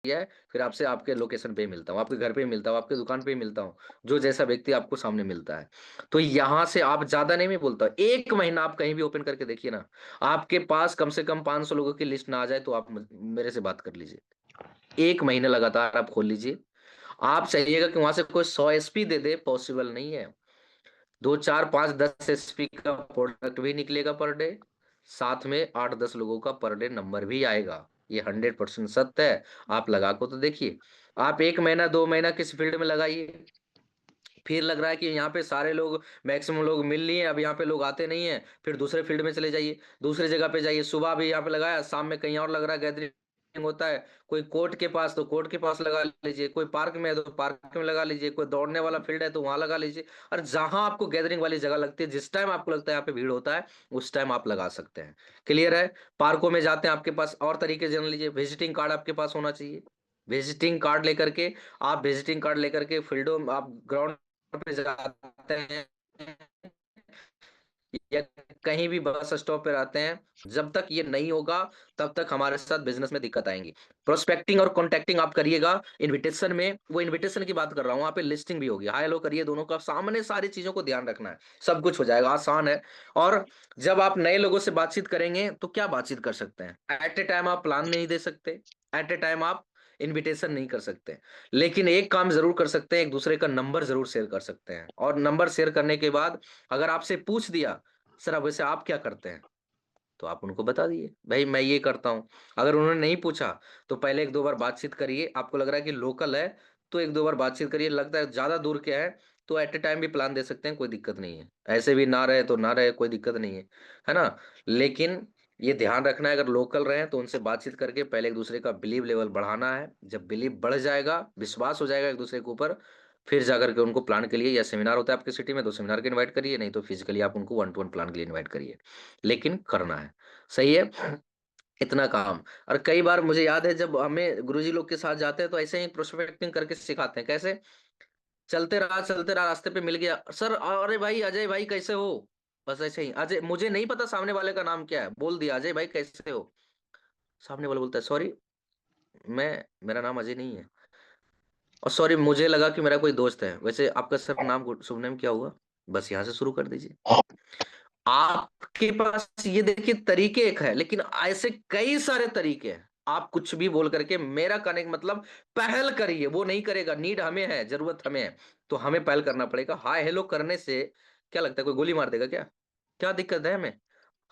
है, फिर आपसे आपके लोकेशन पे ही मिलता हूँ, आपके घर पे ही मिलता हूँ, आपकी दुकान पे ही मिलता हूँ, जो जैसा व्यक्ति आपको सामने मिलता है। तो यहाँ से आप ज़्यादा नहीं मैं बोलता, 1 महीना आप कहीं भी ओपन करके देखिए ना, आपके पास कम से कम 500 लोगों की लिस्ट ना आ जाए तो आप मेरे से बात कर लीजिए। 1 महीने लगातार आप खोल लीजिए। आप चाहिएगा कि वहाँ से कोई 100 एसपी दे दे, पॉसिबल नहीं है। 2, 4, 5, 10 एसपी का प्रोडक्ट भी निकलेगा पर डे, साथ में 8-10 लोगों का पर डे नंबर भी आएगा। ये 100% सत्य है। आप लगा को तो देखिए। आप 1 महीना, 2 महीना किस फील्ड में लगाइए, फिर लग रहा है कि यहाँ पे सारे लोग, मैक्सिमम लोग मिल लिए, अब यहाँ पे लोग आते नहीं हैं, फिर दूसरे फील्ड में चले जाइए, दूसरी जगह पे जाइए। सुबह भी यहाँ पे लगाया, शाम में कहीं और लग रहा है गैदरिंग होता है, कोई कोर्ट के पास तो कोर्ट के पास लगा लीजिए, कोई पार्क में है तो पार्क में लगा लीजिए, कोई दौड़ने वाला फील्ड है तो वहां लगा लीजिए। और जहां आपको गैदरिंग वाली जगह लगती है, जिस टाइम आपको लगता है यहाँ पे भीड़ होता है, उस टाइम आप लगा सकते हैं। क्लियर है? पार्कों में जाते हैं, आपके पास और तरीके जान लीजिए, विजिटिंग कार्ड आपके पास होना चाहिए। विजिटिंग कार्ड लेकर के, आप विजिटिंग कार्ड लेकर के फील्डों में, आप ग्राउंड पे जाते हैं या कहीं भी बस स्टॉप पे रहते हैं, जब तक ये नहीं होगा तब तक हमारे साथ बिजनेस में दिक्कत आएंगी। प्रोस्पेक्टिंग और कॉन्टैक्टिंग आप करिएगा। इनविटेशन में, वो इनविटेशन की बात कर रहा हूँ, वहां पे लिस्टिंग भी होगी, हाई हेलो करिए, दोनों का सामने सारी चीजों को ध्यान रखना है, सब कुछ हो जाएगा, आसान है। और जब आप नए लोगों से बातचीत करेंगे तो क्या बातचीत कर सकते हैं, एट ए टाइम आप प्लान नहीं दे सकते, एट ए टाइम आप इनविटेशन नहीं कर सकते, लेकिन एक काम जरूर कर सकते हैं, एक दूसरे का नंबर जरूर शेयर कर सकते हैं। और नंबर शेयर करने के बाद अगर आपसे पूछ दिया, सर अब वैसे आप क्या करते हैं, तो आप उनको बता दिए, भाई मैं ये करता हूँ। अगर उन्होंने नहीं पूछा तो पहले 1-2 बार बातचीत करिए, आपको लग रहा है कि लोकल है तो 1-2 बार बातचीत करिए, लगता है ज्यादा दूर क्या है तो एट ए टाइम भी प्लान दे सकते हैं, कोई दिक्कत नहीं है। ऐसे भी ना रहे तो ना रहे, कोई दिक्कत नहीं है ना? लेकिन ये ध्यान रखना है, अगर लोकल रहे तो उनसे बातचीत करके पहले एक दूसरे का बिलीव लेवल बढ़ाना है। जब बिलीव बढ़ जाएगा, विश्वास हो जाएगा एक दूसरे के ऊपर, फिर जाकर के उनको प्लान के लिए, या सेमिनार होता है आपकी सिटी में तो सेमिनार के इनवाइट करिए, नहीं तो फिजिकली आप उनको 1-to-1 प्लान के लिए इनवाइट करिए, लेकिन करना है। सही है? इतना काम। और कई बार मुझे याद है जब हमें गुरुजी लोग के साथ जाते हैं तो ऐसे ही प्रोस्पेक्टिंग करके सिखाते हैं, कैसे? चलते रहा, रास्ते पे मिल गया, सर अरे भाई अजय भाई कैसे हो, बस ऐसे ही, अजय, मुझे नहीं पता सामने वाले का नाम क्या है, बोल दिया अजय भाई कैसे हो। सामने वाला बोलता है सॉरी, मेरा नाम अजय नहीं है, और सॉरी मुझे लगा कि मेरा कोई दोस्त है, वैसे आपका सर नाम, शुभ नेम क्या हुआ? बस यहाँ से शुरू कर दीजिए। आपके पास ये देखिए तरीके एक है, लेकिन ऐसे कई सारे तरीके हैं। आप कुछ भी बोल करके, मेरा कहने का मतलब, पहल करिए, वो नहीं करेगा, नीड हमें है, जरूरत हमें है, तो हमें पहल करना पड़ेगा। हाय हेलो करने से क्या लगता है, कोई गोली मार देगा क्या? क्या दिक्कत है हमें?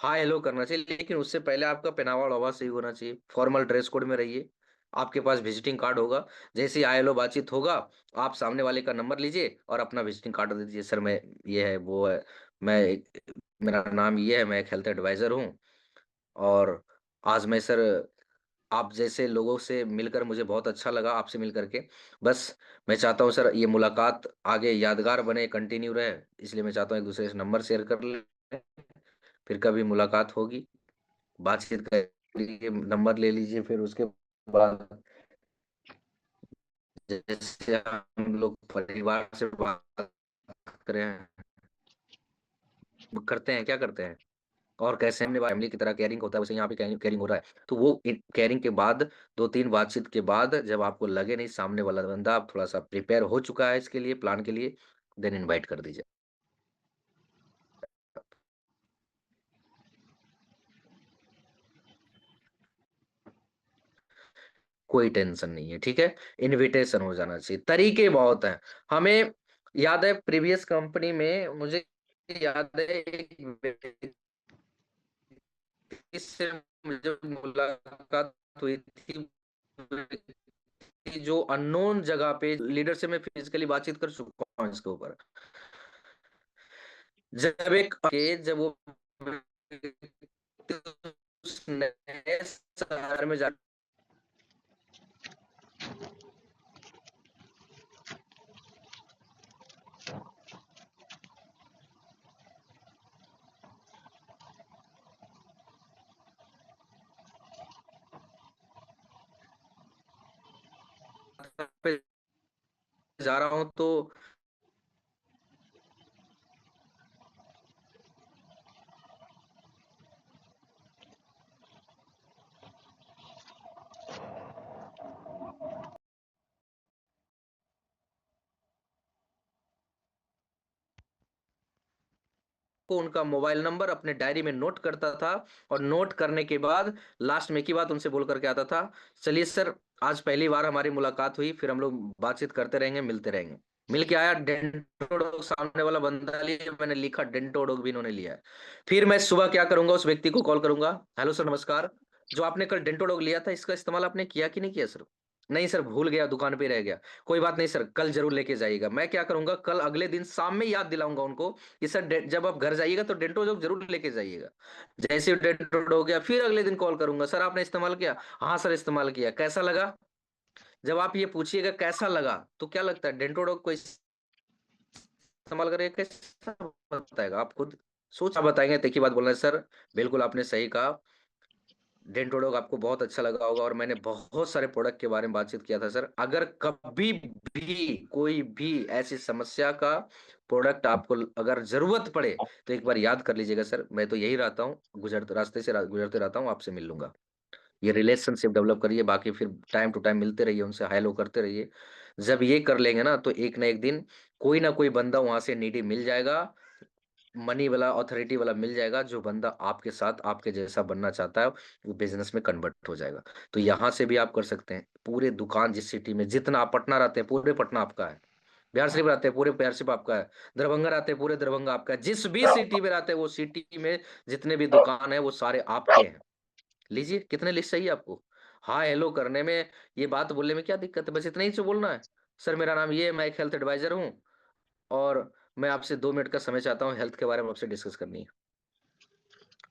हाय हेलो करना चाहिए, लेकिन उससे पहले आपका पहनावा ओढ़ावा सही होना चाहिए, फॉर्मल ड्रेस कोड में रहिए। आपके पास विजिटिंग कार्ड होगा, जैसे ही हाय हेलो बातचीत होगा, आप सामने वाले का नंबर लीजिए और अपना विजिटिंग कार्ड दे दीजिए, सर मैं, ये है वो है, मैं, मेरा नाम ये है, मैं एक हेल्थ एडवाइजर हूँ, और आज मैं सर, आप जैसे लोगों से मिलकर मुझे बहुत अच्छा लगा, आपसे मिल करके, बस मैं चाहता हूँ सर ये मुलाकात आगे यादगार बने, कंटिन्यू रहे, इसलिए मैं चाहता हूँ एक दूसरे से नंबर शेयर कर ले, फिर कभी मुलाकात होगी, बातचीत करिए, नंबर ले लीजिए, फिर उसके बाद जैसे हम लोग परिवार से बात करें, करते हैं, क्या करते हैं, और कैसे हमने फैमिली की तरह केयरिंग होता है, वैसे यहाँ पे केयरिंग हो रहा है, तो वो केयरिंग के बाद 2-3 बातचीत के बाद जब आपको लगे नहीं सामने वाला बंदा आप थोड़ा सा प्रिपेयर हो चुका है इसके लिए, प्लान के लिए, देन इनवाइट कर दीजिए। कोई टेंशन नहीं है, ठीक है? इनविटेशन हो जाना चाहिए, तरीके बहुत हैं। हमें याद है प्रीवियस कंपनी में, मुझे याद है एक व्यक्ति से मुझे मुलाकात हुई थी, जो अननोन जगह पे लीडर से मैं फिजिकली बातचीत कर चुका हूँ इसके ऊपर। जब एक के जब वो उस नए शहर में जा पे जा रहा हूँ तो को उनका मोबाइल नंबर अपने डायरी में नोट करता था, और नोट करने के बाद लास्ट में एक ही बात उनसे बोल करके आता था, चलिए सर, आज पहली बार हमारी मुलाकात हुई, फिर हम लोग बातचीत करते रहेंगे, मिलते रहेंगे। मिल के आया, डेंटोडोग सामने वाला बंदा लिया, मैंने लिखा, डेंटोडोग भी इन्होंने लिया है। फिर मैं सुबह क्या करूंगा, उस व्यक्ति को कॉल करूंगा, हेलो सर नमस्कार, जो आपने कल डेंटोडोग लिया था, इसका इस्तेमाल आपने किया कि नहीं किया सर? नहीं सर, भूल गया, दुकान पे रह गया। कोई बात नहीं सर, कल जरूर लेके जाइएगा। मैं क्या करूंगा, कल अगले दिन शाम में याद दिलाऊंगा उनको कि सर जब आप घर जाइएगा तो डेंटोडोग जरूर लेके जाइएगा। जैसे ही डेंटोडोग हो गया, फिर अगले दिन कॉल करूंगा, सर आपने इस्तेमाल किया? हाँ सर इस्तेमाल किया, कैसा लगा? जब आप ये पूछिएगा कैसा लगा, तो क्या लगता है डेंटोडोग को इस्तेमाल करके कैसा बताएगा? आप खुद सोच बताएंगे, तो एक ही बात बोलना है, सर बिल्कुल आपने सही कहा, डेंटोडोग आपको बहुत अच्छा लगा होगा, और मैंने बहुत सारे प्रोडक्ट के बारे में बातचीत किया था सर। अगर कभी भी कोई भी ऐसी समस्या का प्रोडक्ट आपको अगर जरूरत पड़े, तो एक बार याद कर लीजिएगा सर, मैं तो यही रहता हूँ, गुजरते रास्ते से गुजरते रहता हूँ, आपसे मिल लूंगा। ये रिलेशनशिप डेवलप करिए, बाकी फिर टाइम टू टाइम मिलते रहिए, उनसे हेलो करते रहिए। जब ये कर लेंगे ना, तो एक ना एक दिन कोई ना कोई बंदा वहां से नीडी मिल जाएगा, मनी वाला, अथॉरिटी वाला मिल जाएगा, जो बंदा आपके साथ आपके जैसा बनना चाहता है, वो बिजनेस में कन्वर्ट हो जाएगा। तो यहाँ से भी आप कर सकते हैं। पूरे दुकान जिस सिटी में, जितना आप पटना रहते हैं, पूरे पटना आपका है। बिहार शरीफ रहते हैं, पूरे बिहार शरीफ आपका है। दरभंगा रहते हैं, पूरे दरभंगा आपका है। जिस भी सिटी में रहते हैं, वो सिटी में जितने भी दुकान है, वो सारे आपके हैं। लीजिए, कितने लिस्ट चाहिए आपको? हाँ हेलो करने में, ये बात बोलने में क्या दिक्कत है? बस इतना ही से बोलना है, सर मेरा नाम ये है, मैं एक हेल्थ एडवाइजर हूँ, और मैं आपसे 2 मिनट का समय चाहता हूँ, हेल्थ के बारे में आपसे डिस्कस करनी है।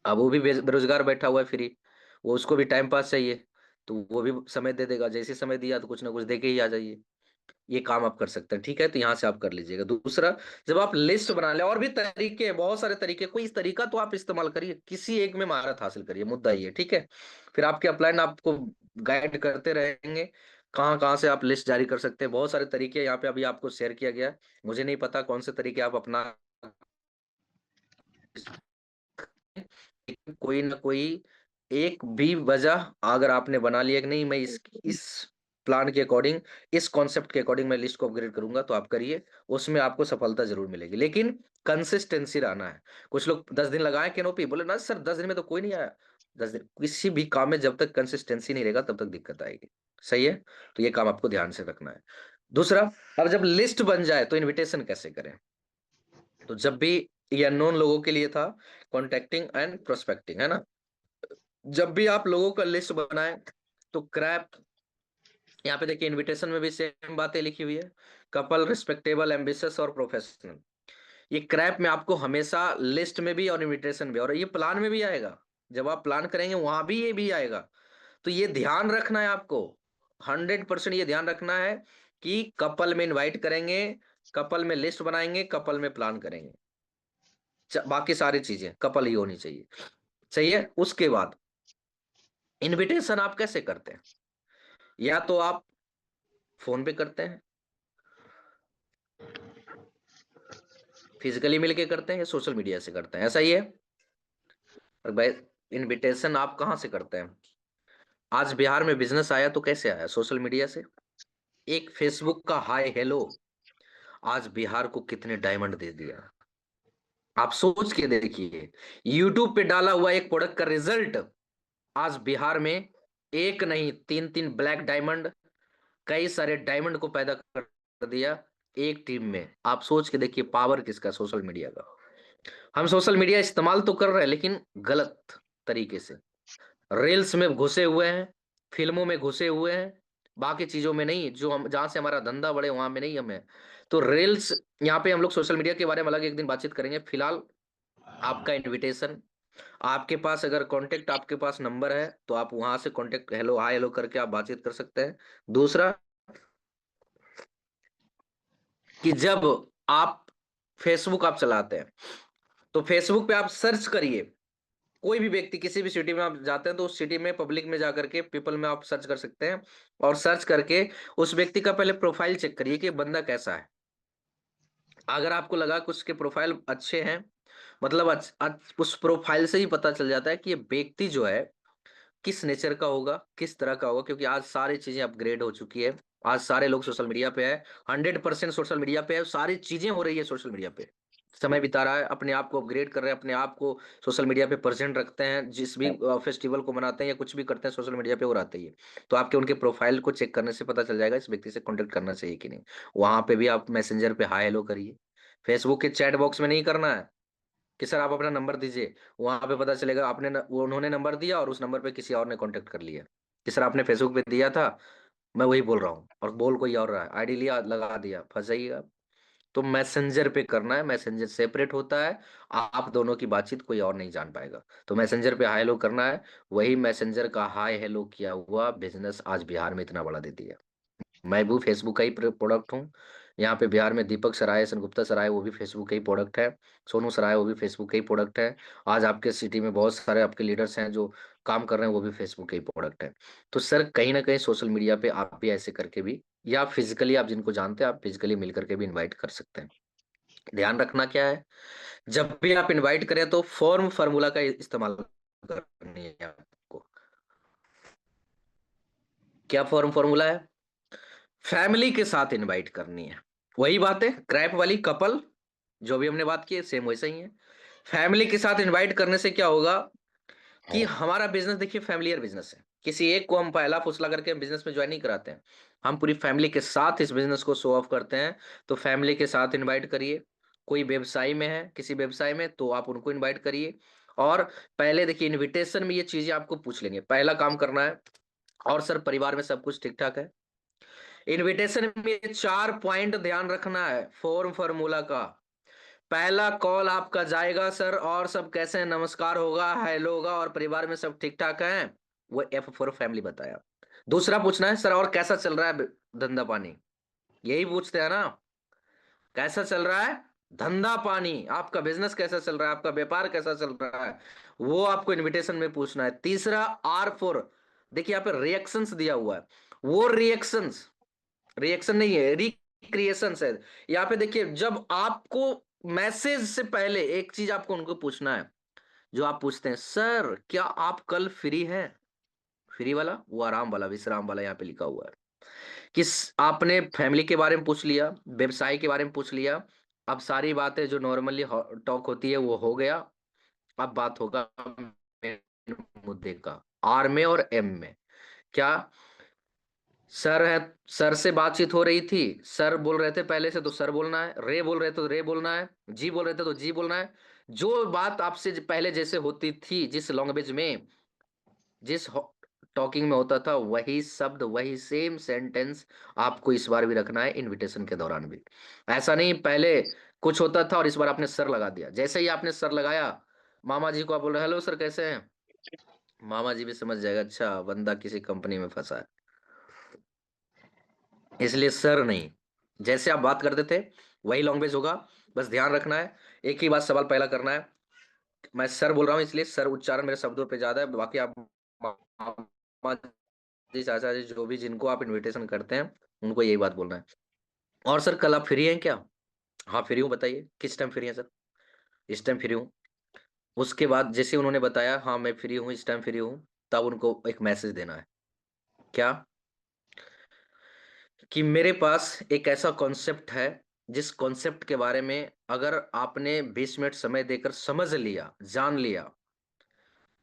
अब वो भी बेरोजगार बैठा हुआ है फ्री, वो उसको भी टाइम पास चाहिए, तो वो भी समय दे देगा। जैसे समय दिया तो कुछ ना कुछ दे के ही आ जाइए। ये काम आप कर सकते हैं, ठीक है? तो यहाँ से आप कर लीजिएगा। दूसरा, जब आप लिस्ट बना ले, और भी तरीके हैं, बहुत सारे तरीके, कोई इस तरीका तो आप इस्तेमाल करिए, किसी एक में महारत हासिल करिए, मुद्दा ये, ठीक है? फिर आपके अपलाइन आपको गाइड करते रहेंगे, कहाँ कहाँ से आप लिस्ट जारी कर सकते हैं। बहुत सारे तरीके यहाँ पे अभी आपको शेयर किया गया है, मुझे नहीं पता कौन से तरीके आप अपना, कोई ना कोई एक भी वजह अगर आपने बना लिया कि नहीं, मैं इस प्लान के अकॉर्डिंग, इस कॉन्सेप्ट के अकॉर्डिंग मैं लिस्ट को अपग्रेड करूंगा, तो आप करिए, उसमें आपको सफलता जरूर मिलेगी, लेकिन कंसिस्टेंसी रहना है। कुछ लोग 10 दिन लगाए कैनोपी, बोले ना सर 10 दिन में तो कोई नहीं आया। 10 दिन, किसी भी काम में जब तक कंसिस्टेंसी नहीं रहेगा, तब तक दिक्कत आएगी। सही है? तो ये काम आपको ध्यान से रखना है। दूसरा, अब जब लिस्ट बन जाए तो इनविटेशन कैसे करें? तो जब भी, ये अननोन लोगों के लिए था, कॉन्टेक्टिंग एंड प्रोस्पेक्टिंग, है ना? जब भी आप लोगों का लिस्ट बनाए, तो क्रैप, यहाँ पे देखिए इनविटेशन में भी सेम बातें लिखी हुई है, कपल, रिस्पेक्टेबल, एम्बिशियस और प्रोफेशनल। ये क्रैप में आपको हमेशा लिस्ट में भी और इनविटेशन भी, और ये प्लान में भी आएगा, जब आप प्लान करेंगे वहां भी ये भी आएगा। तो ये ध्यान रखना है आपको, 100% ये ध्यान रखना है कि कपल में इनवाइट करेंगे, कपल में लिस्ट बनाएंगे, कपल में प्लान करेंगे, बाकी सारी चीजें कपल ही होनी चाहिए। सही है? उसके बाद इनविटेशन आप कैसे करते हैं? या तो आप फोन पे करते हैं, फिजिकली मिलके करते हैं, या सोशल मीडिया से करते हैं, ऐसा ही है। और भाई, इनविटेशन आप कहाँ से करते हैं? आज बिहार में बिजनेस आया तो कैसे आया? सोशल मीडिया से। एक फेसबुक का हाय हेलो आज बिहार को कितने डायमंड दे दिया, आप सोच के देखिए। यूट्यूब पे डाला हुआ एक प्रोडक्ट का रिजल्ट आज बिहार में एक नहीं, तीन तीन ब्लैक डायमंड, कई सारे डायमंड को पैदा कर दिया एक टीम में। आप सोच के देखिए पावर किसका, सोशल मीडिया का। हम सोशल मीडिया इस्तेमाल तो कर रहे हैं, लेकिन गलत तरीके से, रील्स में घुसे हुए हैं, फिल्मों में घुसे हुए हैं, बाकी चीजों में नहीं, जो हम जहां से हमारा धंधा बढ़े वहां में नहीं हमें। तो रील्स, यहाँ पे हम लोग सोशल मीडिया के बारे में अलग एक दिन बातचीत करेंगे। फिलहाल आपका इनविटेशन, आपके पास अगर कांटेक्ट, आपके पास नंबर है, तो आप वहां से कांटेक्ट, हेलो हाय हेलो करके आप बातचीत कर सकते हैं। दूसरा, कि जब आप फेसबुक आप चलाते हैं, तो फेसबुक पे आप सर्च करिए, कोई भी व्यक्ति किसी भी सिटी में आप जाते हैं, तो उस सिटी में पब्लिक में जाकर के पीपल में आप सर्च कर सकते हैं, और सर्च करके उस व्यक्ति का पहले प्रोफाइल चेक करिए कि बंदा कैसा है। अगर आपको लगा कि उसके प्रोफाइल अच्छे हैं, मतलब उस प्रोफाइल से ही पता चल जाता है कि ये व्यक्ति जो है किस नेचर का होगा, किस तरह का होगा, क्योंकि आज सारी चीजें अपग्रेड हो चुकी है। आज सारे लोग सोशल मीडिया पे है, 100% सोशल मीडिया पे है, सारी चीजें हो रही है सोशल मीडिया पे। समय बिता रहा है, अपने आप को अपग्रेड कर रहे हैं, अपने आप को सोशल मीडिया पे प्रेज़ेंट रखते हैं, जिस भी फेस्टिवल को मनाते हैं या कुछ भी करते हैं सोशल मीडिया पे वो रहते ही है। तो आपके उनके प्रोफ़ाइल को चेक करने से पता चल जाएगा इस व्यक्ति से कॉन्टैक्ट करना चाहिए कि नहीं। वहाँ पे भी आप मैसेंजर पे हाय हेलो करिए। फेसबुक के चैट बॉक्स में नहीं करना है कि सर आप अपना नंबर दीजिए। वहाँ पे पता चलेगा आपने न वो उन्होंने नंबर दिया और उस नंबर पे किसी और ने कॉन्टैक्ट कर लिया, कि सर आपने फेसबुक पे दिया था, मैं वही बोल रहा हूँ और बोल कोई और रहा है। आईडी लिया, लगा दिया, फँस जाइएगा। तो मैसेंजर पे करना है, मैसेंजर सेपरेट होता है, आप दोनों की बातचीत कोई और नहीं जान पाएगा। तो मैसेंजर पे हाय हेलो करना है, वही मैसेंजर का हाय हेलो किया हुआ बिज़नेस आज बिहार में इतना बड़ा दे दिया। मैं भी फेसबुक का ही प्रोडक्ट हूँ। यहाँ पे बिहार में दीपक सराय, सेनगुप्ता सराय वो भी फेसबुक का ही प्रोडक्ट है। सोनू सराय वो भी फेसबुक का ही प्रोडक्ट है। आज आपके सिटी में बहुत सारे आपके लीडर्स हैं जो काम कर रहे हैं, वो भी फेसबुक के ही प्रोडक्ट है। तो सर कहीं न कहीं सोशल मीडिया पे आप भी ऐसे करके भी या फिज़िकली आप जिनको जानते हैं, आप फिज़िकली मिल कर के भी इनवाइट कर सकते हैं। ध्यान रखना क्या है, जब भी आप इनवाइट करें तो फॉर्म फ़ॉर्मूला का इस्तेमाल करनी है आपको। क्या फॉर्म फ़ॉर्मूला है? फैमिली के साथ इनवाइट करनी है। वही बात है क्रैप वाली कपल जो भी हमने बात की है सेम वैसा ही है। फैमिली के साथ इनवाइट करने से क्या होगा कि हमारा बिज़नेस देखिए फ़ैमिलियर बिज़नेस है। किसी एक को हम पहला फुसला करके बिज़नेस में जॉइन नहीं कराते हैं। हम पूरी फैमिली के साथ इस बिज़नेस को शो ऑफ करते हैं। तो फैमिली के साथ इनवाइट करिए। कोई व्यवसाय में है, किसी व्यवसाय में तो आप उनको इनवाइट करिए। और पहले देखिए इन्विटेशन में ये चीज़ें आपको पूछ लेंगे। पहला काम करना है और सर परिवार में सब कुछ ठीक-ठाक है? इन्विटेशन में 4 पॉइंट ध्यान रखना है फॉर्म फ़ॉर्मूला का। पहला कॉल आपका जाएगा सर और सब कैसे हैं? नमस्कार होगा, हेलो होगा और परिवार में सब ठीक-ठाक हैं? वो एफ फॉर फैमिली बताया। दूसरा पूछना है सर और कैसा चल रहा है धंधा-पानी? यही पूछते हैं ना? कैसा चल रहा है? धंधा-पानी, आपका बिज़नेस कैसा चल रहा है? आपका व्यापार कैसा चल रहा है? वो आपको इन्विटेशन में पूछना है। तीसरा आर फॉर देखिए यहाँ पे रिएक्शंस दिया हुआ है। वो रिएक्शंस रिएक्शन नहीं है, रिक्रिएशंस है। यहाँ पे देखिए जब आपको मैसेज से पहले एक चीज़ आपको उनको पूछना है, जो आप पूछते हैं, "सर, क्या आप कल फ्री हैं?" फ्री वाला, वो आराम वाला, विश्राम वाला यहाँ पे लिखा हुआ है। किस आपने फैमिली के बारे में पूछ लिया, व्यवसाय के बारे में पूछ लिया, अब सारी बातें जो नॉर्मली टॉक होती है वो हो गया। अब बात होगा मेन मुद्दे का, आर में और एम में। क्या सर है सर से बातचीत हो रही थी, सर बोल रहे थे पहले से तो सर बोलना है, रे बोल रहे थे तो रे बोलना है, जी बोल रहे थे तो जी बोलना है। जो बात आपसे पहले जैसे होती थी, जिस लैंग्वेज में, जिस टॉकिंग में होता था, वही शब्द, वही सेम सेंटेंस आपको इस बार भी रखना है इनविटेशन के दौरान भी। ऐसा नहीं पहले कुछ होता था और इस बार आपने सर लगा दिया। जैसे ही आपने सर लगाया, मामा जी को आप बोल रहे हैं, हेलो सर कैसे हैं? मामा जी भी समझ जाएगा, अच्छा बंदा किसी कंपनी में फंसा है। इसलिए सर नहीं, जैसे आप बात करते थे, वही लैंग्वेज होगा, बस ध्यान रखना है। एक ही बात सवाल पहला करना है, मैं सर बोल रहा हूँ इसलिए सर उच्चारण मेरे शब्दों पे ज़्यादा है, बाकी आप मामा जी, चाचा जी जो भी जिनको आप इन्विटेशन करते हैं, उनको यही बात बोलना है। और सर कल आप फ्री हैं क्या? हाँ, फ्री हूँ बताइए, किस टाइम फ्री हैं सर? इस टाइम फ्री हूँ। उसके बाद जैसे उन्होंने बताया हाँ, मैं फ्री हूँ, इस टाइम फ्री हूँ, तब उनको एक मैसेज देना है। क्या? कि मेरे पास एक ऐसा कॉन्सेप्ट है, जिस कॉन्सेप्ट के बारे में अगर आपने 20 मिनट समय देकर समझ लिया, जान लिया,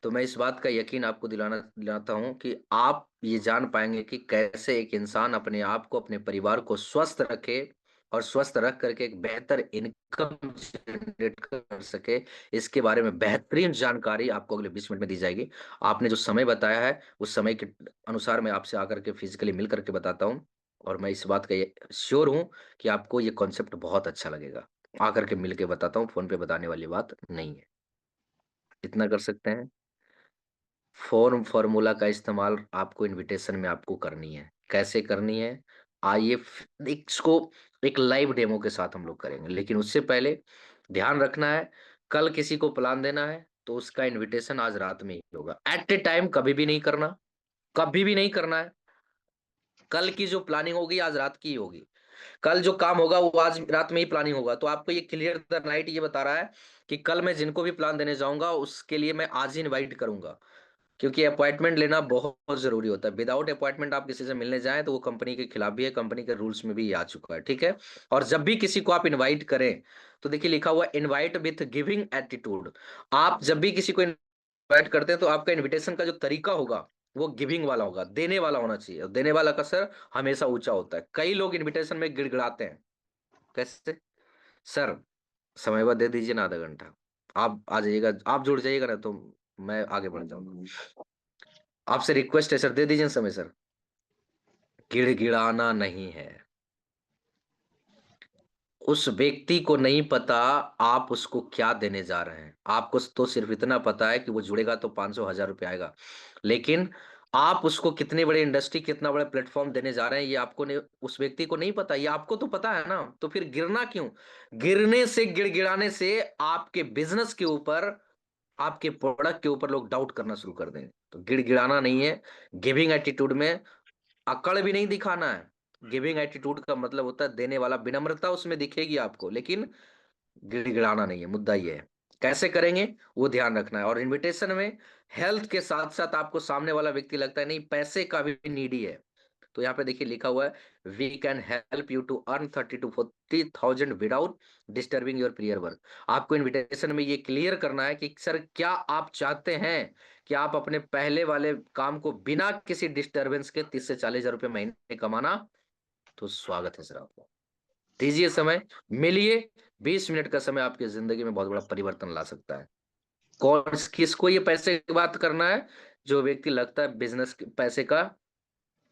तो मैं इस बात का यकीन आपको दिलाता हूँ कि आप ये जान पाएँगे कि कैसे एक इंसान अपने आप को, अपने परिवार को स्वस्थ रखे और स्वस्थ रख कर के एक बेहतर इनकम जनरेट कर सके। इसके बारे में बेहतरीन जानकारी आपको अगले 20 मिनट में दी जाएगी। आपने जो समय बताया है, उस समय के अनुसार मैं आपसे आकर के फिज़िकली मिल कर के बताता हूँ और मैं इस बात का ये श्योर हूँ कि आपको ये कॉन्सेप्ट बहुत अच्छा लगेगा। आकर के मिल के बताता हूँ, फ़ोन पे बताने वाली बात नहीं है। इतना कर सकते हैं। फ़ॉर्मूला का इस्तेमाल आपको इन्विटेशन में आपको करनी है। कैसे करनी है? आइए इसको एक लाइव डेमो के साथ हम लोग करेंगे। लेकिन उससे पहले ध्यान रखना है, कल किसी को प्लान देना है, तो उसका इन्विटेशन आज रात में ही होगा। एट अ टाइम कभी भी नहीं करना, कभी भी नहीं करना है। कल की जो प्लानिंग होगी, आज रात की ही होगी। कल जो काम होगा, वो आज रात में ही प्लानिंग होगा। तो आपको ये क्लियर द नाइट ये बता रहा है कि कल मैं जिनको भी प्लान देने जाऊँगा, उसके लिए मैं आज ही इनवाइट करूँगा। क्योंकि अपॉइंटमेंट लेना बहुत जरूरी होता है। विदाउट अपॉइंटमेंट आप किसी से मिलने जाएं तो वो कंपनी के खिलाफ भी है, कंपनी के रूल्स में भी ये आ चुका है, ठीक है। और जब भी किसी को आप इनवाइट करें तो देखिए लिखा हुआ इनवाइट विथ गिविंग एटीट्यूड। आप जब भी किसी को इनवाइट करते हैं तो आपका इन्विटेशन का जो तरीका होगा वो गिविंग वाला होगा, देने वाला होना चाहिए। और देने वाला का सर हमेशा ऊंचा होता है। कई लोग इन्विटेशन में गिड़गिड़ाते हैं। कैसे? सर समय दे दीजिए ना, आधा घंटा, आप आ जाइएगा, आप जुड़ जाइएगा ना तो मैं आगे बढ़ जाऊंगा। आपसे रिक्वेस्ट है सर, दे दीजिए समय सर। गिड़गिड़ाना नहीं है। उस व्यक्ति को नहीं पता आप उसको क्या देने जा रहे हैं। आपको तो सिर्फ इतना पता है कि वो जुड़ेगा तो 500 1000 रुपये आएगा, लेकिन आप उसको कितनी बड़ी इंडस्ट्री, कितना बड़ा प्लेटफॉर्म देने जा रहे हैं ये आपको नहीं, उस व्यक्ति को नहीं पता। ये आपको तो पता है ना, तो फिर गिरना क्यों? गिरने से, गिड़गिड़ाने से आपके बिजनेस के ऊपर, आपके प्रोडक्ट के ऊपर लोग डाउट करना शुरू कर देंगे। तो गिड़गिड़ाना नहीं है। गिविंग एटीट्यूड में अकड़ भी नहीं दिखाना है। गिविंग एटीट्यूड का मतलब होता है देने वाला, विनम्रता उसमें दिखेगी आपको, लेकिन गिड़गिड़ाना नहीं है। मुद्दा ये है कैसे करेंगे वो ध्यान रखना है। और इनविटेशन में हेल्थ के साथ साथ आपको सामने वाला व्यक्ति लगता है नहीं पैसे का भी नीडी है, तो यहाँ पे देखिए लिखा हुआ है we can help you to earn 30 to 40,000 without disturbing your prior work. आपको इनविटेशन में ये क्लियर करना है कि सर क्या आप चाहते हैं कि आप अपने पहले वाले काम को बिना किसी डिस्टरबेंस के 30 से 40 हजार रुपये महीने कमाना? तो स्वागत है सर आपको, दीजिए समय, मिलिए। 20 मिनट का समय आपकी जिंदगी में बहुत बड़ा परिवर्तन ला सकता है। कौन किसको ये पैसे की बात करना है? जो व्यक्ति लगता है बिजनेस पैसे का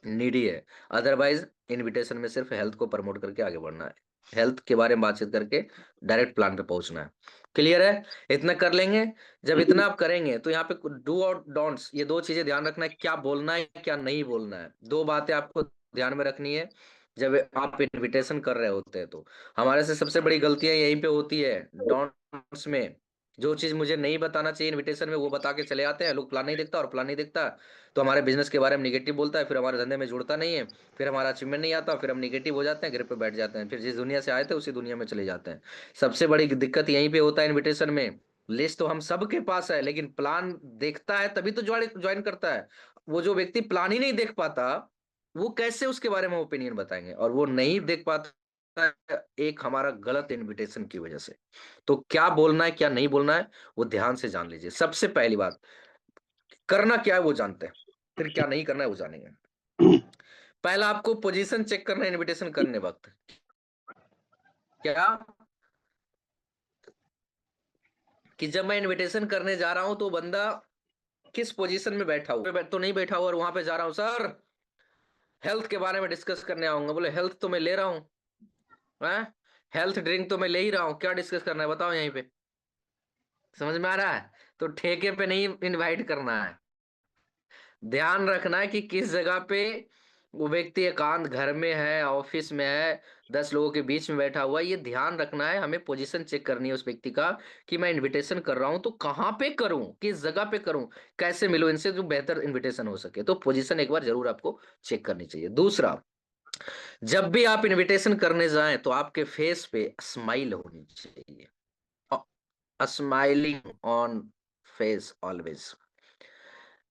नीडी है। अदरवाइज इनविटेशन में सिर्फ हेल्थ को प्रमोट करके आगे बढ़ना है, हेल्थ के बारे में बातचीत करके डायरेक्ट प्लान पे पहुंचना है। क्लियर है? इतना कर लेंगे। जब इतना आप करेंगे तो यहाँ पे डू और डोंट्स, ये दो चीजें ध्यान रखना है, क्या बोलना है क्या नहीं बोलना है। दो बातें आपको ध्यान में रखनी है जब आप इनविटेशन कर रहे होते हैं। तो हमारे से सबसे बड़ी गलतियां यहीं पे होती है डोंट्स में। जो चीज मुझे नहीं बताना चाहिए इनविटेशन में वो बता के चले आते हैं लोग। प्लान नहीं दिखता, और प्लान नहीं दिखता तो हमारे बिजनेस के बारे में निगेटिव बोलता है, फिर हमारे धंधे में जुड़ता नहीं है, फिर हमारा अचीवमेंट नहीं आता, फिर हम निगेटिव हो जाते हैं, घर पे बैठ जाते हैं, फिर जिस दुनिया से आए थे उसी दुनिया में चले जाते हैं। सबसे बड़ी दिक्कत यहीं पे होता है इन्विटेशन में। लिस्ट तो हम सबके पास है, लेकिन प्लान देखता है तभी तो ज्वाइन करता है। वो जो व्यक्ति प्लान ही नहीं देख पाता वो कैसे उसके बारे में ओपिनियन बताएंगे? और वो नहीं देख पाता एक हमारा गलत इनविटेशन की वजह से। तो क्या बोलना है क्या नहीं बोलना है वो ध्यान से जान लीजिए। सबसे पहली बात, करना क्या है वो जानते हैं, फिर क्या नहीं करना है वो जानेंगे। पहला आपको पोजीशन चेक करना है इनविटेशन करने वक्त। क्या कि जब मैं इनविटेशन करने जा रहा हूं तो बंदा किस पोजीशन में बैठा हुआ, तो नहीं बैठा हुआ और वहां पे जा रहा हूं सर हेल्थ के बारे में डिस्कस करने आऊंगा, बोले हेल्थ तो मैं ले रहा हूँ, हेल्थ ड्रिंक तो मैं ले ही रहा हूँ, क्या डिस्कस करना है बताओ यहीं पे। समझ में आ रहा है? तो ठेके पे नहीं इनवाइट करना है। ध्यान रखना है कि किस जगह पे वो व्यक्ति एकांत घर में है, ऑफिस में है, 10 लोगों के बीच में बैठा हुआ है। ये ध्यान रखना है, हमें पोजीशन चेक करनी है उस व्यक्ति का कि मैं इनविटेशन कर रहा हूं तो कहाँ पे करूं, किस जगह पे करूं, कैसे मिलूं इनसे जो बेहतर इनविटेशन हो सके। तो पोजीशन एक बार जरूर आपको चेक करनी चाहिए। दूसरा, जब भी आप इनविटेशन करने जाएं तो आपके फेस पे स्माइल होनी चाहिए। Smiling on face always.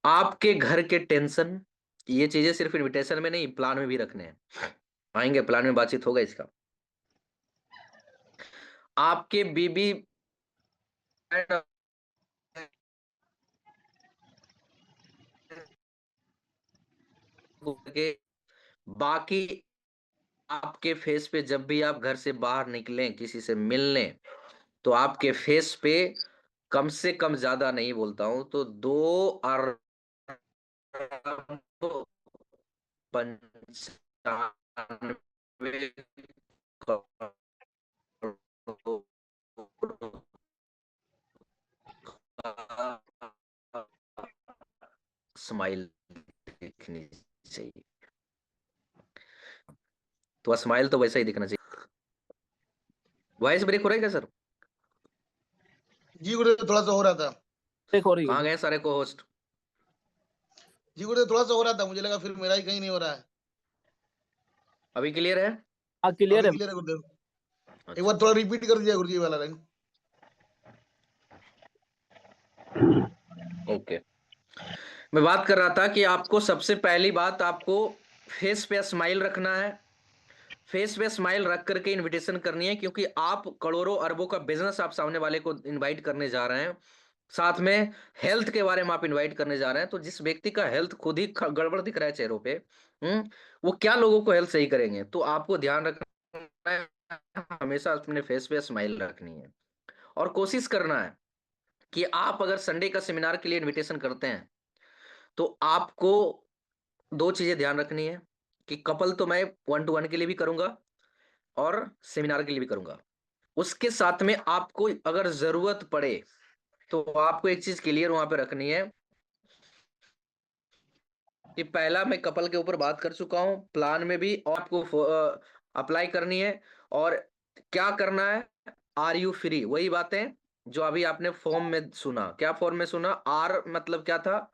आपके घर के टेंशन, ये चीजें सिर्फ इनविटेशन में नहीं प्लान में भी रखने हैं, आएंगे प्लान में बातचीत होगा इसका। आपके बीबी के बाकी आपके फेस पे जब भी आप घर से बाहर निकलें किसी से मिलने तो आपके फेस पे कम से कम, ज्यादा नहीं बोलता हूं तो 2 अरब 95 करोड़ स्माइल दिखनी चाहिए। तो स्माइल तो वैसा ही दिखना चाहिए। वॉइस ब्रेक हो रहा है क्या सर? जी गुरुदेव थोड़ा सा हो रहा था। ब्रेक हो रही कहाँ है गए सारे को होस्ट? जी गुरुदेव थोड़ा सा हो रहा था, मुझे लगा फिर मेरा ही कहीं नहीं हो रहा है। अभी क्लियर है? हाँ क्लियर है। क्लियर है गुरुदेव। एक अच्छा बार थोड़ा रिपीट कर दिया गुरुजी वाला लाइन। ओके। मैं बात कर रहा था कि आपको सबसे पहली बात, आपको फेस पे स्माइल रखना है। फेस पे स्माइल रख करके इनविटेशन करनी है, क्योंकि आप करोड़ों अरबों का बिजनेस आप सामने वाले को इनवाइट करने जा रहे हैं। साथ में हेल्थ के बारे में आप इनवाइट करने जा रहे हैं, तो जिस व्यक्ति का हेल्थ खुद ही गड़बड़ दिख रहा है चेहरों पे, वो क्या लोगों को हेल्थ सही करेंगे? तो आपको ध्यान रखना है, हमेशा अपने फेस पे स्माइल रखनी है। और कोशिश करना है कि आप अगर संडे का सेमिनार के लिए इनविटेशन करते हैं, तो आपको दो चीजें ध्यान रखनी है कि कपल तो मैं 1-to-1 के लिए भी करूंगा और सेमिनार के लिए भी करूंगा। उसके साथ में आपको अगर जरूरत पड़े, तो आपको एक चीज क्लियर वहां पे रखनी है कि पहला, मैं कपल के ऊपर बात कर चुका हूं प्लान में भी, और आपको अप्लाई करनी है। और क्या करना है? आर यू फ्री, वही बातें जो अभी आपने फॉर्म में सुना। क्या फॉर्म में सुना? आर मतलब क्या था?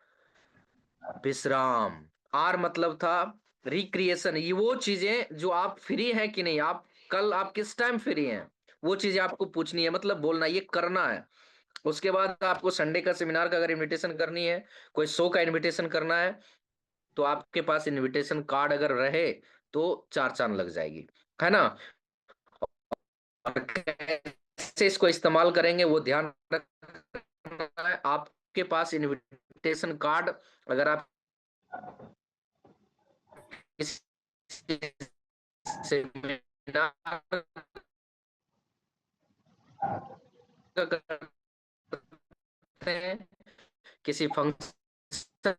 विश्राम। आर मतलब था रिक्रिएशन। ये वो चीजें जो आप फ्री हैं कि नहीं, आप कल आप किस टाइम फ्री हैं, वो चीजें आपको पूछनी है, मतलब बोलना, ये करना है। उसके बाद आपको संडे का सेमिनार का अगर इनविटेशन करनी है, कोई शो का इनविटेशन करना है, तो आपके पास इनविटेशन कार्ड अगर रहे तो चार चांद लग जाएगी, है ना? और कैसे इसको इस्तेमाल करेंगे वो ध्यान रखना है। आपके पास इनविटेशन कार्ड, अगर आप किसी सेमिनार का करते हैं, किसी फंक्शन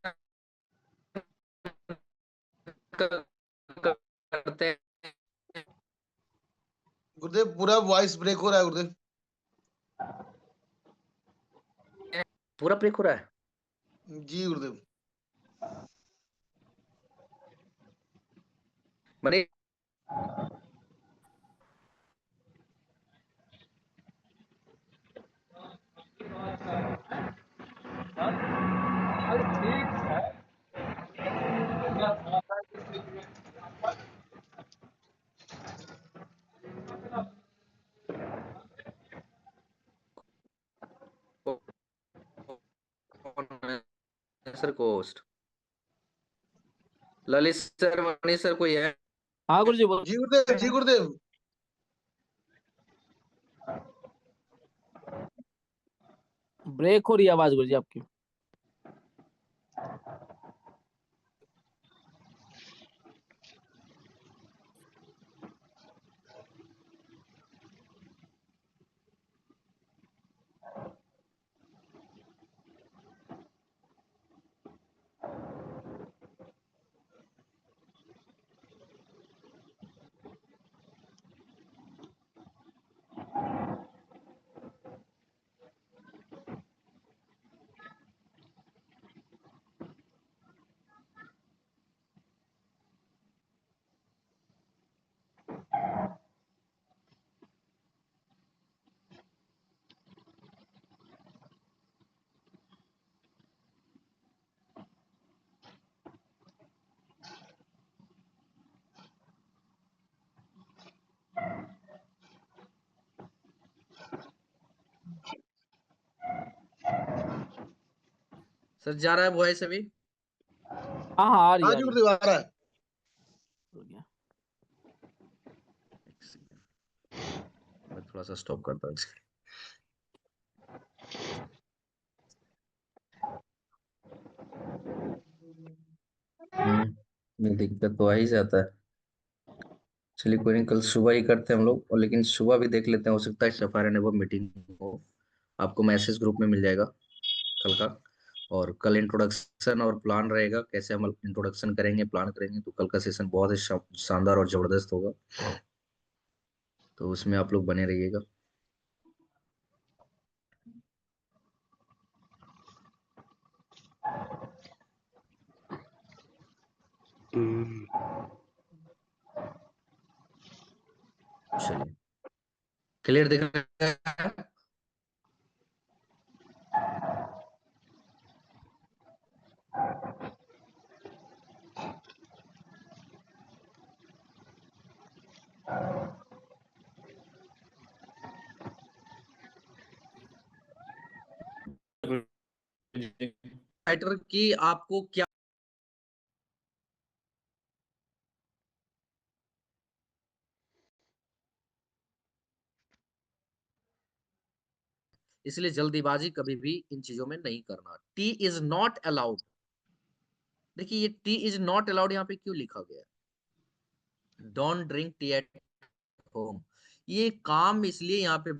का करते गुरुदेव पूरा वॉइस ब्रेक हो रहा है गुरुदेव। हैं, पूरा ब्रेक हो रहा है। जी गुरुदेव। मैंने सर को host Lalit sir, Manish sir, कोई है? हाँ गुरु जी बोल। जी गुरुदेव, जी गुरुदेव। ब्रेक हो रही है आवाज गुरु जी आपकी। सर जा रहा है वॉइस अभी? हाँ हाँ आ रही हाँ है, आ जी रही है। गुरुदेव आ रहा है। हो गया। मैं थोड़ा सा स्टॉप करता हूँ इसके। नहीं, दिक्कत तो आ ही जाता है। चलिए कोई नहीं, कल सुबह ही करते हैं हम लोग, और लेकिन सुबह भी देख लेते हैं, हो सकता है सफारी नेबर मीटिंग हो। आपको मैसेज ग्रुप में मिल जाएगा कल का। और कल इंट्रोडक्शन और प्लान रहेगा, कैसे हम इंट्रोडक्शन करेंगे, प्लान करेंगे। तो कल का सेशन बहुत ही शानदार और जबरदस्त होगा, तो उसमें आप लोग बने रहिएगा। चलिए, क्लियर दिख रहा है? मैटर कि आपको क्या इसलिए जल्दीबाजी कभी भी इन चीजों में नहीं करना। T is not allowed. देखिए ये टी इज नॉट अलाउड यहाँ पे क्यों लिखा गया है? Don't drink tea at home. ये काम इसलिए यहाँ पे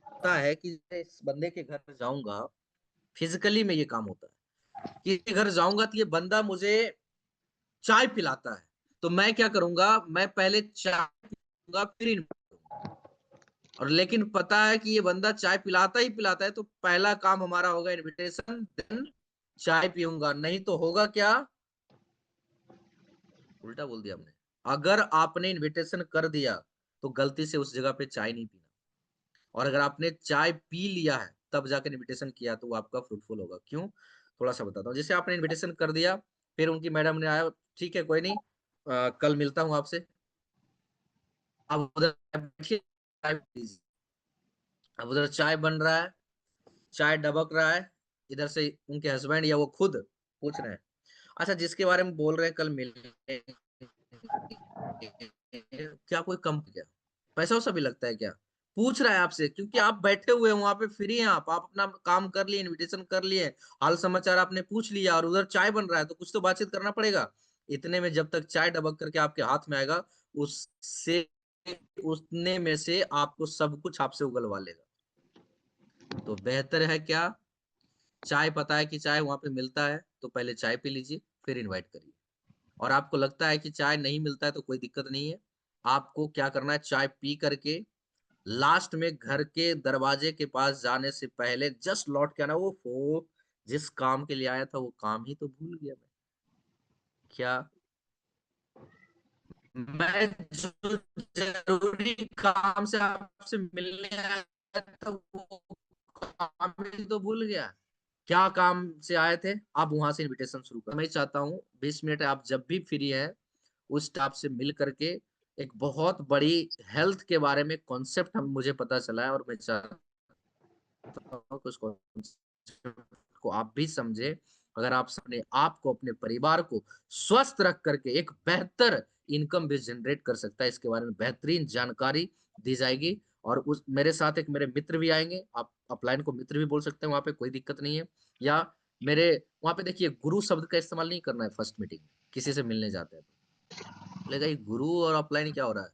होता है कि इस बंदे के घर जाऊंगा, फिजिकली में ये काम होता है कि इसके घर जाऊंगा तो ये बंदा मुझे चाय पिलाता है, तो मैं क्या करूंगा, मैं पहले चाय पीऊंगा फिर इन्वाइट करूंगा। और लेकिन पता है कि ये बंदा चाय पिलाता ही पिलाता है, तो पहला काम हमारा होगा इनविटेशन, देन चाय पीऊंगा। नहीं तो होगा क्या, उल्टा बोल दिया हमने। अगर आपने इनविटेशन कर दिया तो गलती से उस जगह पे चाय नहीं पीना, और अगर आपने चाय पी लिया है तब जाकर इनविटेशन किया तो वो आपका फ्रूटफुल होगा। क्यों, थोड़ा सा बताता हूँ। जैसे आपने इनविटेशन कर दिया, फिर उनकी मैडम ने आया, ठीक है कोई नहीं, कल मिलता हूँ आपसे। अब उधर बैठिए, चाय पीजिए। अब उधर चाय बन रहा है, चाय डबक रहा है, इधर से उनके हस्बैंड या वो खुद पूछ रहे हैं, अच्छा जिसके बारे में बोल रहे हैं कल मिलने, क्या कोई कम क्या पैसा वैसा भी लगता है क्या? पूछ रहा है आपसे, क्योंकि आप बैठे हुए हैं वहां पे, फ्री हैं आप अपना काम कर लिए, इनविटेशन कर लिए, हाल समाचार आपने पूछ लिया, और उधर चाय बन रहा है तो कुछ तो बातचीत करना पड़ेगा। इतने में जब तक चाय डबक करके आपके हाथ में आएगा, उससे उतने में से आपको सब कुछ आपसे उगलवा लेगा। तो बेहतर है क्या, चाय पता है कि चाय वहां पे मिलता है तो पहले चाय पी लीजिए, फिर इनवाइट करिए। और आपको लगता है कि चाय नहीं मिलता है तो कोई दिक्कत नहीं है, आपको क्या करना है, चाय पी करके लास्ट में घर के दरवाजे के पास जाने से पहले जस्ट लौट के आना। वो जिस काम के लिए आया था वो काम ही तो भूल गया मैं। क्या, मैं जो जरूरी काम से आपसे मिलने आया था वो काम ही तो भूल गया। क्या काम से आए थे, आप वहां से इनविटेशन शुरू कर। मैं चाहता हूँ 20 मिनट आप जब भी फ्री है उस स्टाफ से मिल करके, एक बहुत बड़ी हेल्थ के बारे में कॉन्सेप्ट हम मुझे पता चला है, और मैं चाहता हूँ कि उस concept को आप भी समझे। अगर आप अपने आप को, अपने परिवार को स्वस्थ रख करके एक बेहतर इनकम भी जनरेट कर सकता है, इसके बारे में बेहतरीन जानकारी दी जाएगी। और उस मेरे साथ एक मेरे मित्र भी आएंगे, आप अपलाइन को मित्र भी बोल सकते हैं, वहां पे कोई दिक्कत नहीं है। या मेरे वहां पे देखिए, गुरु शब्द का इस्तेमाल नहीं करना है फर्स्ट मीटिंग में, किसी से मिलने जाते हैं तो बोलेगा ये गुरु और अपलाइन क्या हो रहा है।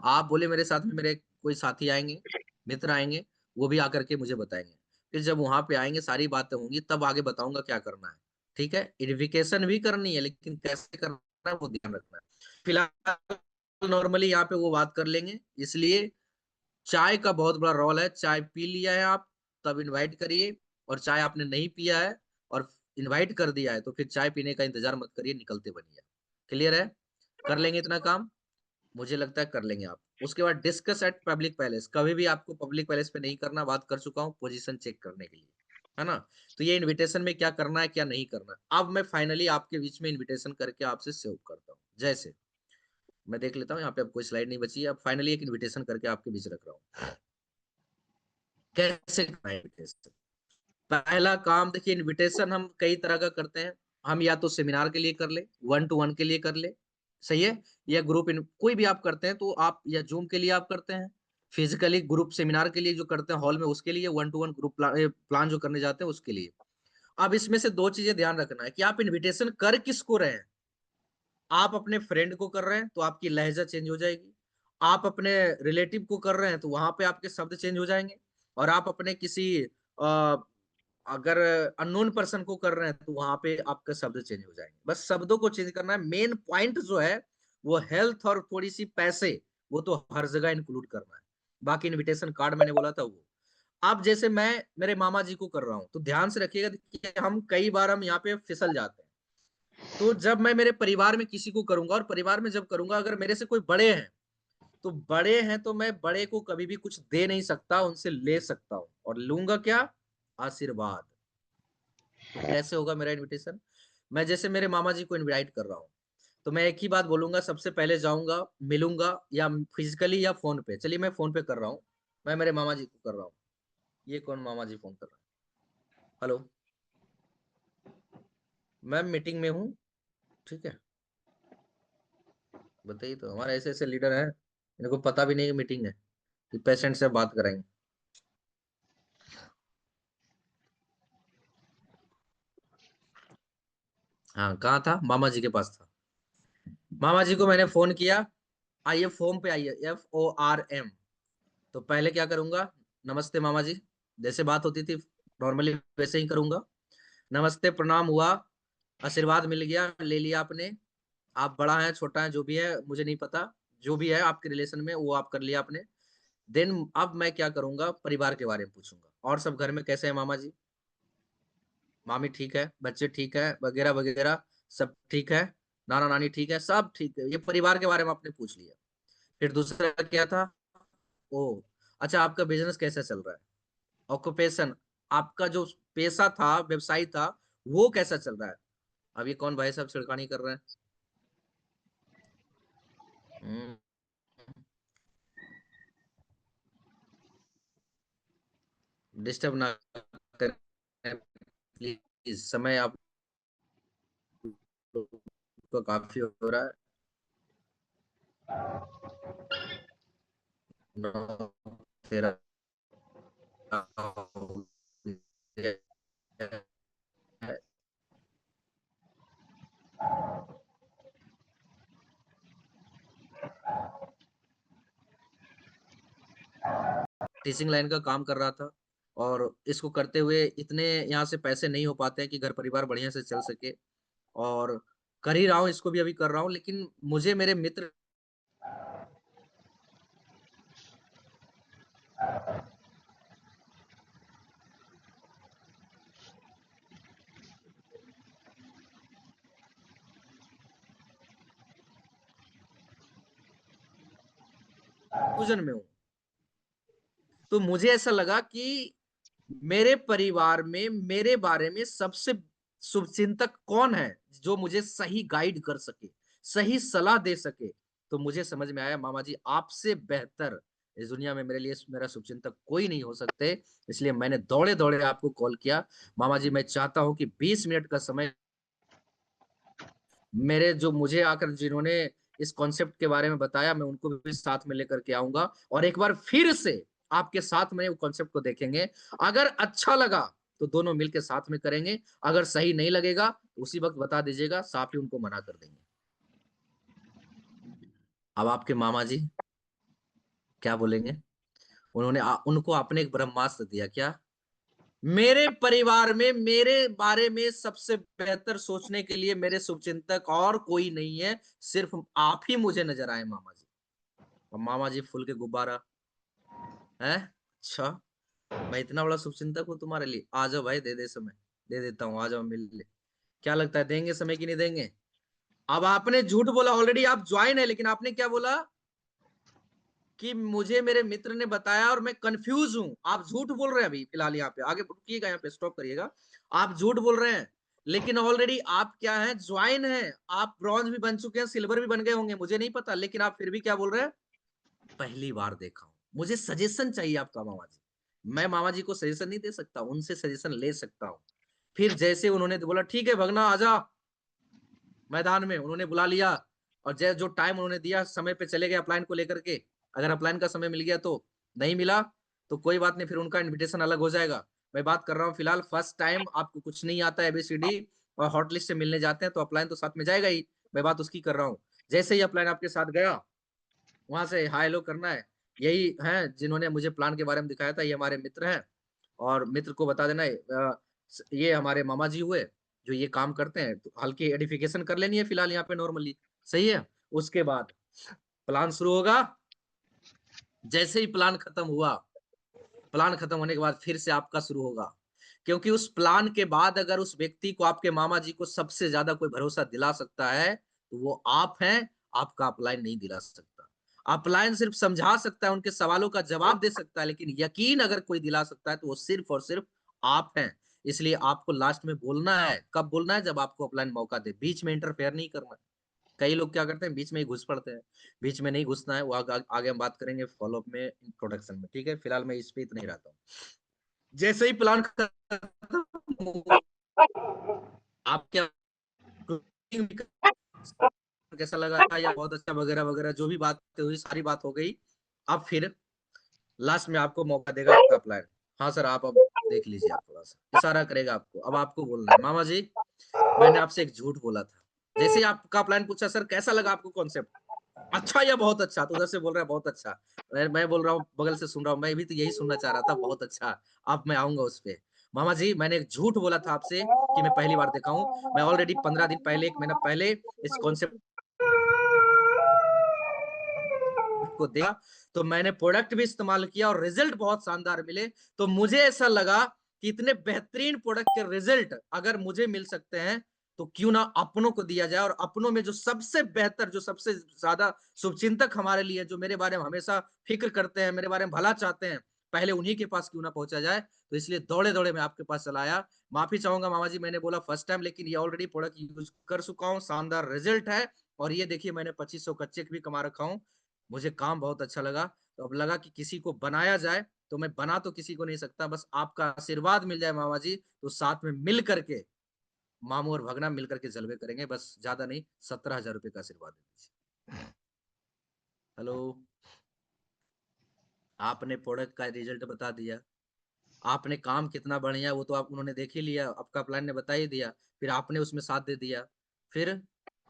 आप बोले मेरे साथ में मेरे कोई साथी आएंगे, मित्र आएंगे, वो भी आकर के मुझे बताएंगे। फिर जब वहां पे आएंगे सारी बातें होंगी तब आगे बताऊंगा क्या करना है। ठीक है, इन्विकेशन भी करनी है, लेकिन कैसे करना है वो ध्यान रखना है। फिलहाल नॉर्मली यहाँ पे वो बात कर लेंगे। इसलिए चाय का बहुत बड़ा रोल है। चाय पी लिया है आप, तब इनवाइट करिए। और चाय आपने नहीं पिया है और इनवाइट कर दिया है तो फिर चाय पीने का इंतजार मत करिए, निकलते बनिए। क्लियर है, कर लेंगे इतना काम, मुझे लगता है कर लेंगे आप। उसके बाद डिस्कस एट पब्लिक पैलेस, कभी भी आपको पब्लिक पैलेस पे नहीं करना, बात कर चुका हूँ, पोजीशन चेक करने के लिए, है ना। तो ये इनविटेशन में क्या करना है क्या नहीं करना है, अब मैं फाइनली आपके बीच में इनविटेशन करके आपसे सेव करता हूँ। जैसे मैं देख लेता हूँ यहाँ पे, अब कोई स्लाइड नहीं बची है, अब फाइनली एक इनविटेशन करके आपके बीच रख रहा हूँ। कैसे करना है इनविटेशन, पहला काम देखिए, इनविटेशन हम कई तरह का करते हैं। हम या तो सेमिनार के लिए कर ले, 1-to-1 के लिए कर ले, सही है, या ग्रुप इन कोई भी आप करते हैं तो आप, या जूम के लिए आप करते हैं, फिजिकली ग्रुप सेमिनार के लिए जो करते हैं हॉल में उसके लिए, 1-to-1 ग्रुप प्लान जो करने जाते हैं उसके लिए। अब इसमें से दो चीजें ध्यान रखना है कि आप इनविटेशन कर किसको रहे हैं। आप अपने फ्रेंड को कर रहे हैं तो आपकी लहजा चेंज हो जाएगी, आप अपने रिलेटिव को कर रहे हैं तो वहां पे आपके शब्द चेंज हो जाएंगे, और आप अपने किसी अगर अननोन पर्सन को कर रहे हैं तो वहां पे आपका शब्द चेंज हो जाएंगे। बस शब्दों को चेंज करना है, मेन पॉइंट जो है वो हेल्थ और थोड़ी सी पैसे, वो तो हर जगह इंक्लूड करना है। बाकी इनविटेशन कार्ड मैंने बोला था वो। अब जैसे मैं मेरे मामा जी को कर रहा हूँ तो ध्यान से रखिएगा कि हम कई बार हम यहाँ पे फिसल जाते हैं। तो जब मैं मेरे परिवार में किसी को करूंगा, और परिवार में जब करूंगा अगर मेरे से कोई बड़े हैं, तो बड़े हैं तो मैं बड़े को कभी भी कुछ दे नहीं सकता, उनसे ले सकता हूँ, और लूंगा क्या, आशीर्वाद। तो कैसे होगा मेरा इनविटेशन, मैं जैसे मेरे मामा जी को इनवाइट कर रहा हूँ तो मैं एक ही बात बोलूंगा, सबसे पहले जाऊंगा, मिलूंगा, या फिजिकली या फोन पे, चलिए मैं फोन पे कर रहा हूँ। मैं मेरे मामा जी को कर रहा हूँ। ये कौन मामा जी फोन कर रहा है? हेलो, मैं मीटिंग में हूँ, ठीक है। बताइए, तो हमारे ऐसे ऐसे लीडर हैं, इनको पता भी नहीं कि मीटिंग है, कि पेशेंट से बात कराएंगे। हाँ, कहाँ था? मामा जी के पास था। मामा जी को मैंने फोन किया, आइए फॉर्म पे आइए, FORM। तो पहले क्या करूंगा, नमस्ते मामा जी, जैसे बात होती थी नॉर्मली वैसे ही करूंगा। नमस्ते, प्रणाम हुआ, आशीर्वाद मिल गया, ले लिया आपने। आप बड़ा है छोटा है जो भी है मुझे नहीं पता, जो भी है आपके रिलेशन में वो आप कर लिया आपने। देन अब मैं क्या करूंगा, परिवार के बारे में पूछूंगा, और सब घर में कैसे हैं मामा जी, मामी ठीक है, बच्चे ठीक है, वगैरह वगैरह, सब ठीक है, नाना नानी ठीक है, सब ठीक है। ये परिवार के बारे में आपने पूछ लिया। फिर दूसरा क्या था, ओ अच्छा, आपका बिजनेस कैसा चल रहा है, ऑक्यूपेशन, आपका जो पेशा था, व्यवसाय था, वो कैसा चल रहा है। अब ये कौन भाई साहब छिड़खानी कर रहे हैं? डिस्टर्ब ना करें प्लीज, समय आप लोग को काफी हो रहा है। 9:13 हो गया है। टीचिंग लाइन का काम कर रहा था, और इसको करते हुए इतने यहाँ से पैसे नहीं हो पाते हैं कि घर परिवार बढ़िया से चल सके। और कर ही रहा हूँ, इसको भी अभी कर रहा हूँ, लेकिन मुझे मेरे मित्र कंफ्यूजन में हूँ। तो मुझे ऐसा लगा कि मेरे परिवार में मेरे बारे में सबसे शुभचिंतक कौन है, जो मुझे सही गाइड कर सके, सही सलाह दे सके। तो मुझे समझ में आया, मामा जी आपसे बेहतर इस दुनिया में मेरे लिए मेरा शुभचिंतक कोई नहीं हो सकते। इसलिए मैंने दौड़े दौड़े आपको कॉल किया। मामा जी, मैं चाहता हूं कि 20 मिनट का समय मेरे जो मुझे आकर जिन्होंने इस कॉन्सेप्ट के बारे में बताया, मैं उनको भी साथ में लेकर के आऊंगा, और एक बार फिर से आपके साथ में वो कॉन्सेप्ट को देखेंगे। अगर अच्छा लगा तो दोनों मिलकर साथ में करेंगे, अगर सही नहीं लगेगा तो उसी वक्त बता दीजिएगा, साफ ही उनको मना कर देंगे। अब आपके मामा जी क्या बोलेंगे? उनको आपने एक ब्रह्मास्त्र दिया क्या? मेरे परिवार में मेरे बारे में सबसे बेहतर सोचने के लिए मेरे शुभचिंतक और कोई नहीं है, सिर्फ आप ही मुझे नजर आए मामा जी। और मामा जी फूल के गुब्बारा है। अच्छा, मैं इतना बड़ा शुभचिंतक हूँ तुम्हारे लिए, आ जाओ भाई, दे दे समय, दे देता हूँ, आ जाओ मिल ले। क्या लगता है देंगे समय कि नहीं देंगे? अब आपने झूठ बोला, ऑलरेडी आप ज्वाइन है, लेकिन आपने क्या बोला कि मुझे मेरे मित्र ने बताया और मैं कंफ्यूज हूं। आप झूठ बोल रहे हैं अभी फिलहाल, यहाँ पे आगे रुकिएगा, यहाँ पे स्टॉप करिएगा। आप झूठ बोल रहे हैं, लेकिन ऑलरेडी आप क्या है, ज्वाइन है। आप ब्रॉन्ज भी बन चुके हैं, सिल्वर भी बन गए होंगे, मुझे नहीं पता, लेकिन आप फिर भी क्या बोल रहे हैं, पहली बार देखा हूं। मुझे सजेशन चाहिए आपका मामा जी। मैं मामा जी को सजेशन नहीं दे सकता, उनसे सजेशन ले सकता हूँ। फिर जैसे उन्होंने बोला ठीक है भगना आजा, मैदान में उन्होंने बुला लिया, और जो टाइम उन्होंने दिया समय पे चले गए अपलाइन को लेकर के। अगर अपलाइन का समय मिल गया तो, नहीं मिला तो कोई बात नहीं, फिर उनका इन्विटेशन अलग हो जाएगा। मैं बात कर रहा हूँ फिलहाल, फर्स्ट टाइम आपको कुछ नहीं आता है ABCD, और हॉट लिस्ट से मिलने जाते हैं तो अपलाइन तो साथ में जाएगा ही। मैं बात उसकी कर रहा हूँ। जैसे ही अपलाइन आपके साथ गया, वहां से हाय हेलो करना है। यही है जिन्होंने मुझे प्लान के बारे में दिखाया था, ये हमारे मित्र हैं। और मित्र को बता देना ये हमारे मामा जी हुए, जो ये काम करते हैं। तो हल्की एडिफिकेशन कर लेनी है फिलहाल यहाँ पे नॉर्मली, सही है। उसके बाद प्लान शुरू होगा। जैसे ही प्लान खत्म हुआ, प्लान खत्म होने के बाद फिर से आपका शुरू होगा। क्योंकि उस प्लान के बाद अगर उस व्यक्ति को, आपके मामा जी को सबसे ज्यादा कोई भरोसा दिला सकता है तो वो आप हैं। आपका अपलाइन नहीं दिला सकता। अपलाइन सिर्फ समझा सकता है, उनके सवालों का जवाब दे सकता है, लेकिन यकीन अगर कोई दिला सकता है तो वो सिर्फ और सिर्फ आप हैं। इसलिए आपको लास्ट में बोलना है। कब बोलना है? जब आपको अपलाइन मौका दे, बीच में इंटरफेयर नहीं करना। कई लोग क्या करते हैं, बीच में ही घुस पड़ते हैं। बीच में नहीं घुसना है, वो आगे हम बात करेंगे फॉलोअप में, इंट्रोडक्शन में, ठीक है। फिलहाल मैं इस पे इतना ही रहता हूँ। जैसे ही प्लान खत्म हुआ, आप क्या कैसा लगा या बहुत अच्छा वगैरह वगैरह जो भी बात हुई, सारी बात हो गई। अब फिर लास्ट में आपको मौका देगा आपका प्लान। हाँ सर, आप अब देख लीजिए, आप थोड़ा सा इशारा करेगा आपको, अब आपको बोलना है, मामा जी मैंने आपसे एक झूठ बोला था। जैसे ही आपका प्लान पूछा, सर कैसा लगा आपको कॉन्सेप्ट, अच्छा या बहुत अच्छा, तो उधर से बोल रहा है बहुत अच्छा। मैं बोल रहा हूँ, बगल से सुन रहा हूँ, मैं भी तो यही सुनना चाह रहा था, बहुत अच्छा। अब मैं आऊंगा उस पे। मामा जी मैंने एक झूठ बोला था आपसे कि मैं पहली बार देखा हूँ। मैं ऑलरेडी 15 दिन पहले, 1 महीना पहले इस कॉन्सेप्ट को देखा, तो मैंने प्रोडक्ट भी इस्तेमाल किया और रिजल्ट बहुत शानदार मिले। तो मुझे ऐसा लगा कि इतने बेहतरीन प्रोडक्ट के रिजल्ट अगर मुझे मिल सकते हैं, तो क्यों ना अपनों को दिया जाए। और अपनों में जो सबसे बेहतर, जो सबसे ज्यादा शुभचिंतक हमारे लिए, जो मेरे बारे में हमेशा फिक्र करते हैं, मेरे बारे में भला चाहते हैं, पहले उन्हीं के पास क्यों ना पहुंचा जाए। तो इसलिए दौड़े दौड़े मैं आपके पास चला आया। माफी चाहूंगा मामा जी, मैंने बोला फर्स्ट टाइम, लेकिन ये ऑलरेडी प्रोडक्ट यूज कर चुका हूँ, शानदार रिजल्ट है। और ये देखिए मैंने 2500 कच्चे भी कमा रखा हूँ। मुझे काम बहुत अच्छा लगा। तो अब लगा कि किसी को बनाया जाए, तो मैं बना तो किसी को नहीं सकता, बस आपका आशीर्वाद मिल जाए मामा जी, तो साथ में मिल करके मामू और भगना मिल करके जलवे करेंगे, बस ज्यादा नहीं, 17,000 रुपए का आशीर्वाद दे दीजिए। हेलो, आपने प्रोडक्ट का रिजल्ट बता दिया, आपने काम कितना बढ़िया वो तो आप उन्होंने देख ही लिया, आपका प्लान ने बता ही दिया, फिर आपने उसमें साथ दे दिया। फिर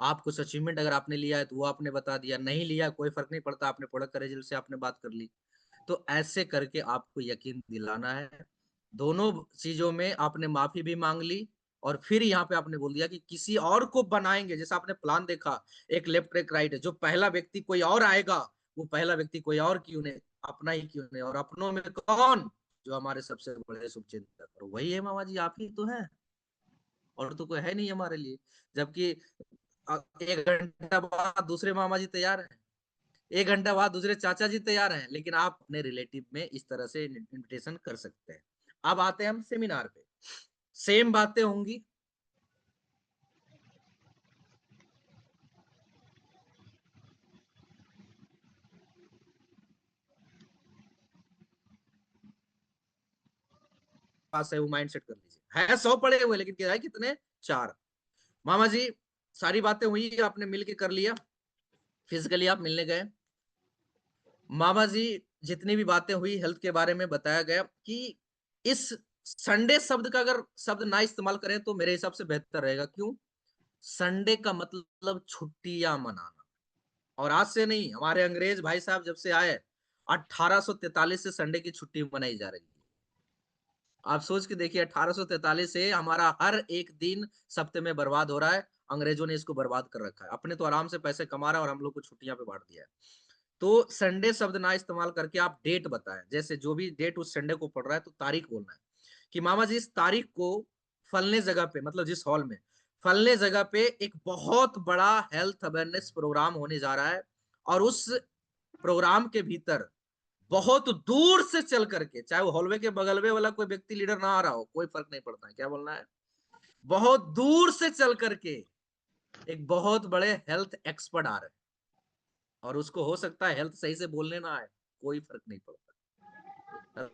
आप कुछ अचीवमेंट अगर आपने लिया है तो वो आपने बता दिया, नहीं लिया कोई फर्क नहीं पड़ता, आपने प्रोडक्ट का रिजल्ट से आपने बात कर ली। तो ऐसे करके आपको यकीन दिलाना है। दोनों चीजों में आपने माफी भी मांग ली, और फिर यहाँ पे आपने बोल दिया कि किसी और को बनाएंगे। जैसा आपने प्लान देखा, एक लेफ्ट एक राइट है, जो पहला व्यक्ति कोई और आएगा, वो पहला व्यक्ति कोई और क्यों नहीं, अपना ही क्यों नहीं। और अपनों में कौन, जो हमारे सबसे बड़े शुभचिंतक, और वही है मामा जी, आप ही तो है, और तो कोई है नहीं हमारे लिए। जबकि 1 घंटा बाद दूसरे मामा जी तैयार हैं, 1 घंटा बाद दूसरे चाचा जी तैयार हैं, लेकिन आप अपने रिलेटिव में इस तरह से इनविटेशन कर सकते हैं। अब आते हैं हम सेमिनार पे, सेम बातें होंगी। पास है वो माइंड सेट कर लीजिए। है 100 पड़े हुए, लेकिन क्या है कितने, 4। मामा जी सारी बातें हुई, आपने मिलके कर लिया, फिजिकली आप मिलने गए। मामा जी जितनी भी बातें हुई हेल्थ के बारे में बताया गया कि इस संडे शब्द का अगर शब्द ना इस्तेमाल करें तो मेरे हिसाब से बेहतर रहेगा। क्यों? संडे का मतलब छुट्टियां मनाना। और आज से नहीं, हमारे अंग्रेज भाई साहब जब से आए 1843 से संडे की छुट्टी मनाई जा रही है। आप सोच के देखिए, 1843 से हमारा हर एक दिन सप्ते में बर्बाद हो रहा है। अंग्रेजों ने इसको बर्बाद कर रखा है, अपने तो आराम से पैसे कमा रहा है और हम लोग को छुट्टियां पे बांट दिया है। तो संडे शब्द ना इस्तेमाल करके आप डेट बताएं, जैसे जो भी डेट उस संडे को पड़ रहा है तो तारीख बोलना है कि मामा जी इस तारीख को फलने जगह पे, मतलब जिस हॉल में, फलने जगह पे एक बहुत बड़ा हेल्थ अवेयरनेस प्रोग्राम होने जा रहा है। और उस प्रोग्राम के भीतर बहुत दूर से चल करके, चाहे वो हॉलवे के बगल में वाला कोई व्यक्ति लीडर ना आ रहा हो, कोई फर्क नहीं पड़ता है, क्या बोलना है, बहुत दूर से चल करके एक बहुत बड़े हेल्थ एक्सपर्ट आ रहे हैं, और उसको हो सकता है हेल्थ सही से बोलने ना आए, कोई फर्क नहीं पड़ता।